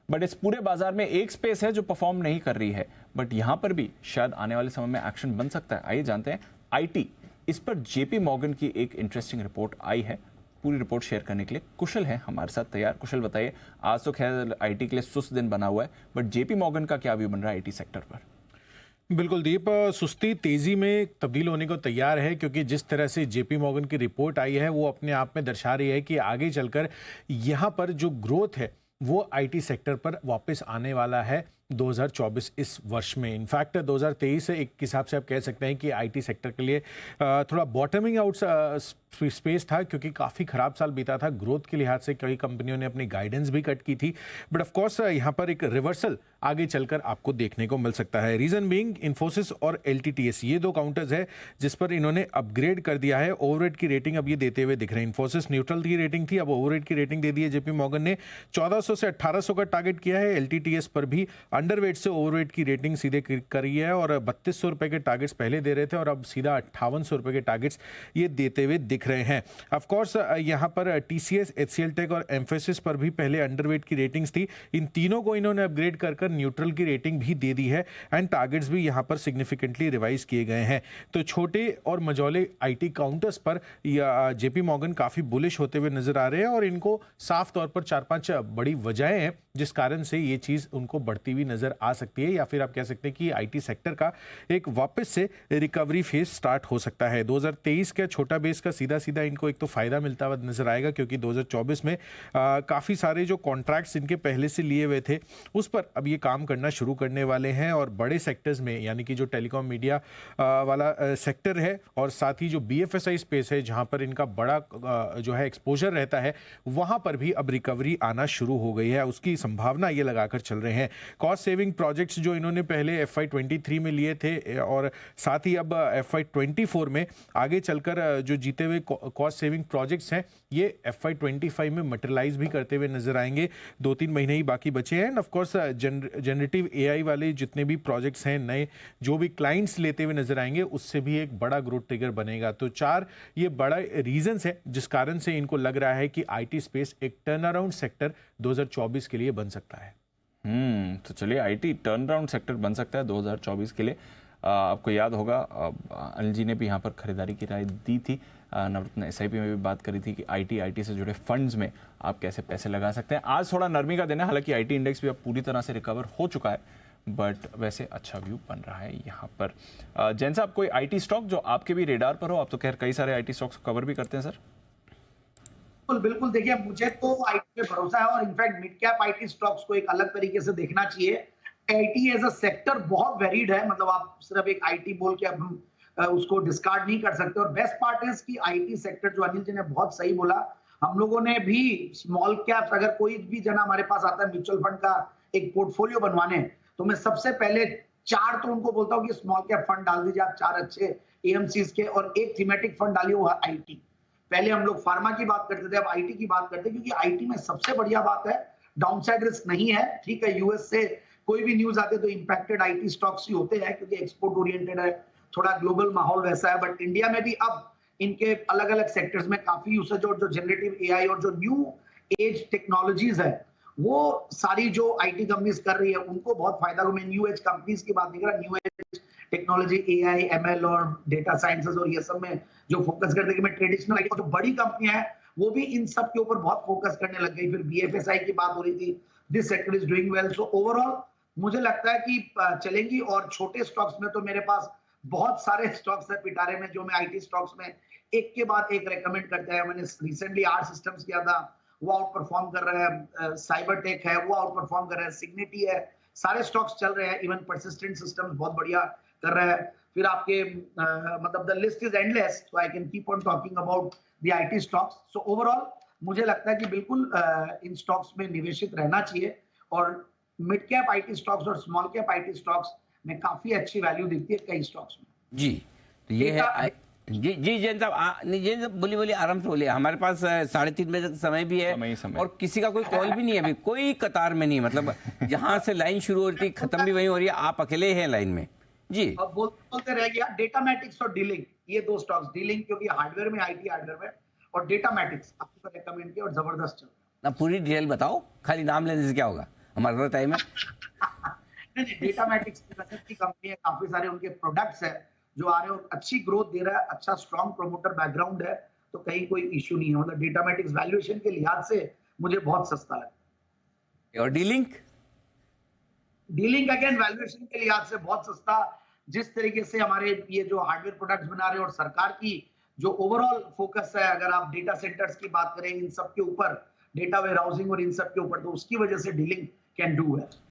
But इस पूरे बाजार में एक स्पेस है जो परफॉर्म नहीं कर रही है, बट यहां पर भी शायद आने वाले समय में एक्शन बन सकता है। आइए जानते हैं आईटी। इस पर जेपी मॉर्गन की एक इंटरेस्टिंग रिपोर्ट आई है। पूरी रिपोर्ट शेयर करने के लिए कुशल है हमारे साथ तैयार। कुशल बताइए, आज तो खैर आईटी के लिए सुस्त दिन बना हुआ है, बट जेपी मॉर्गन का क्या व्यू बन रहा है आईटी सेक्टर पर? बिल्कुल दीप, सुस्ती तेजी में तब्दील होने को तैयार है, क्योंकि जिस तरह से जेपी मॉर्गन की रिपोर्ट आई है वो अपने आप में दर्शा रही है कि आगे चलकर यहाँ पर जो ग्रोथ है वो आईटी सेक्टर पर वापस आने वाला है 2024 इस वर्ष में। इनफैक्ट 2023 एक हिसाब से आप कह सकते हैं कि आईटी सेक्टर के लिए थोड़ा बॉटमिंग आउट स्पेस था, क्योंकि काफ़ी खराब साल बीता था ग्रोथ के लिहाज से। कई कंपनियों ने अपनी गाइडेंस भी कट की थी, बट ऑफ कोर्स यहाँ पर एक रिवर्सल आगे चलकर आपको देखने को मिल सकता है। रीजन बीइंग इन्फोसिस और एलटीटीएस, ये दो काउंटर्स है जिस पर इन्होंने अपग्रेड कर दिया है। ओवरहेड की रेटिंग अब ये देते हुए दिख रहे हैं। इन्फोसिस न्यूट्रल की रेटिंग थी, अब ओवरहेड की रेटिंग दे दी है जेपी मॉर्गन ने। 1400 से 1800 का टारगेट किया है। एलटीटीएस पर भी अंडरवेट से ओवरवेट की रेटिंग सीधे करी है, और 3200 रुपए के टारगेट्स पहले दे रहे थे और अब सीधा 5800 रुपए के टारगेट्स ये देते हुए दिख रहे हैं। ऑफ कोर्स यहां पर टीसीएस, एचसीएल टेक और एम्फेसिस पर भी पहले अंडरवेट की रेटिंग्स थी। इन तीनों को इन्होंने अपग्रेड कर न्यूट्रल की रेटिंग भी दे दी है, एंड टारगेट्स भी यहां पर सिग्निफिकेंटली रिवाइज किए गए हैं। तो छोटे और मझौले आईटी काउंटर्स पर जेपी मॉर्गन काफी बुलिश होते हुए नजर आ रहे हैं, और इनको साफ तौर पर 4-5 बड़ी वजहें हैं जिस कारण से ये चीज उनको बढ़ती हुई नजर आ सकती है, या फिर आप कह सकते हैं कि आईटी सेक्टर का एक वापस से रिकवरी फेज स्टार्ट हो सकता है। 2023 का छोटा बेस का सीधा सीधा इनको एक तो फायदा मिलता हुआ नजर आएगा, क्योंकि 2024 में काफी सारे जो कॉन्ट्रैक्ट्स इनके पहले से लिए हुए थे उस पर अब ये काम करना शुरू करने वाले हैं, और बड़े सेक्टर्स में यानी कि जो टेलीकॉम मीडिया वाला सेक्टर है, और साथ ही जो बीएफएसआई स्पेस है जहां पर इनका बड़ा जो है एक्सपोजर रहता है, वहां पर भी अब रिकवरी आना शुरू हो गई है। उसकी संभावना ये लगाकर चल रहे हैं। कॉस्ट सेविंग प्रोजेक्ट्स जो इन्होंने पहले FY23 में लिए थे, और साथ ही अब FY24 में आगे चलकर जो जीते हुए कॉस्ट सेविंग प्रोजेक्ट्स हैं ये FY25 में मटेरियलाइज भी करते हुए नजर आएंगे। 2-3 महीने ही बाकी बचे हैं। End of course generative AI वाले जितने भी प्रोजेक्ट्स हैं नए, जो भी क्लाइंट्स लेते हुए नजर आएंगे, उससे भी एक बड़ा ग्रोथ ट्रिगर बनेगा। तो 4 ये बड़ा रीजंस है जिस कारण से इनको लग रहा है कि आईटी स्पेस एक टर्न अराउंड सेक्टर 2024 के लिए बन सकता है। तो चलिए, आईटी टर्न अराउंड सेक्टर बन सकता है 2024 के लिए। आपको याद होगा अनिल जी ने भी यहाँ पर खरीदारी की राय दी थी। नवरत्न एसआईपी में भी बात करी थी कि आईटी से जुड़े फंड्स में आप कैसे पैसे लगा सकते हैं। आज थोड़ा नरमी का दिन है, हालांकि आईटी इंडेक्स भी अब पूरी तरह से रिकवर हो चुका है, बट वैसे अच्छा व्यू बन रहा है यहाँ पर। जैन साहब, कोई आईटी स्टॉक जो आपके भी रेडार पर हो? आप तो खैर कई सारे आईटी स्टॉक्स कवर भी करते हैं सर। बिल्कुल देखिए, मुझे तो आईटी पे भरोसा है, और in fact mid cap IT stocks को एक अलग तरीके से देखना चाहिए। आईटी एज अ सेक्टर बहुत वेरिड है, मतलब आप सिर्फ एक आईटी बोल के अब उसको डिस्कार्ड नहीं कर सकते। और बेस्ट पार्ट इज कि आईटी सेक्टर, जो अनिल जी ने बहुत सही बोला, हम लोगों ने भी स्मॉल कैप्स, अगर कोई भी जना हमारे पास आता है म्यूचुअल फंड का एक पोर्टफोलियो बनवाने, तो मैं सबसे पहले 4 तो उनको बोलता हूँ कि स्मॉल कैप फंड डाल दीजिए आप, 4 अच्छे एएमसीज के, और एक थीमेटिक फंड डालिए वो आईटी। पहले हम लोग फार्मा की बात करते थे, अब आईटी की बात करते हैं, क्योंकि आईटी में सबसे बढ़िया बात है डाउनसाइड रिस्क नहीं है। ठीक है, यूएस से कोई भी न्यूज आते तो इंपैक्टेड आईटी स्टॉक्स ही होते हैं, क्योंकि एक्सपोर्ट ओरिएंटेड है, थोड़ा ग्लोबल माहौल वैसा है। बट इंडिया में भी अब इनके अलग अलग सेक्टर्स में काफी यूसेज, और जो जनरेटिव एआई और जो न्यू एज टेक्नोलॉजीज है वो सारी जो आईटी कंपनीज कर रही है उनको बहुत फायदा हो। मैं न्यू एज कंपनीज की बात नहीं कर रहा, new age technology, AI, ML और डेटा साइंसेस और ये सब में जो फोकस करते हैं। मैं ट्रेडिशनल जो बड़ी कंपनियां हैं वो भी इन सब के ऊपर बहुत फोकस करने लग गई। फिर बीएफएसआई की बात हो रही थी, this sector is doing well. So overall मुझे लगता है कि चलेंगी। और छोटे स्टॉक्स में तो मेरे पास बहुत सारे स्टॉक्स है पिटारे में, जो मैं आईटी स्टॉक्स में एक के बाद एक रेकमेंड करते हैं। मैंने रिसेंटली आर सिस्टम्स किया था, वो आउट परफॉर्म कर रहा है। साइबर टेक है, वो आउट परफॉर्म कर रहा है। सिग्निटी है, सारे स्टॉक्स चल रहे हैं। इवन परसिस्टेंट सिस्टम्स बहुत बढ़िया कर रहा है। फिर आपके मतलब the list is endless, so I can keep on talking about the IT stocks. So overall मुझे लगता है कि बिल्कुल इन स्टॉक्स में निवेशित रहना चाहिए, और मिड कैप आईटी स्टॉक्स और स्मॉल कैप आईटी स्टॉक्स में काफी अच्छी वैल्यू दिखती है कई स्टॉक्स में। जी, तो ये है जी जी जैन साहब, जैन साहब बोलिए आराम से बोलिए। हमारे पास 3:30 बजे तक समय भी है, समय। और किसी का कोई कॉल भी नहीं है अभी, कोई कतार में नहीं, मतलब जहां से लाइन शुरू हो रही थी खत्म भी वही हो रही है, आप अकेले हैं लाइन में जी। अब बोलते रह गया डेटामैटिक्स और डीलिंग, ये 2 स्टॉक्स। डीलिंग क्योंकि हार्डवेयर में, आईटी हार्डवेयर में, और डेटामैटिक्स आपको रेकमेंड किया और जबरदस्त चल रहा है। पूरी डिटेल बताओ, खाली नाम लेने से क्या होगा, हमारा टाइम है। नहीं, डेटामैटिक्स की कंपनी है, काफी सारे उनके प्रोडक्ट्स है जो आ रहे हैं, अच्छी ग्रोथ दे रहा है, अच्छा स्ट्रॉन्ग प्रोमोटर बैकग्राउंड है, तो कहीं कोई इश्यू नहीं है। मतलब डेटामैटिक्स वैल्यूएशन के लिहाज से मुझे बहुत सस्ता लगा। और डीलिंक अगेन वैल्यूएशन के लिहाज से बहुत सस्ता। जिस तरीके से हमारे ये जो हार्डवेयर प्रोडक्ट्स बना रहे हैं और सरकार की जो ओवरऑल फोकस है, अगर आप डेटा सेंटर्स की बात करें, इन सब के ऊपर, डेटा वेयर हाउसिंग और इन सब के ऊपर, तो उसकी वजह से डीलिंक कैन डू है।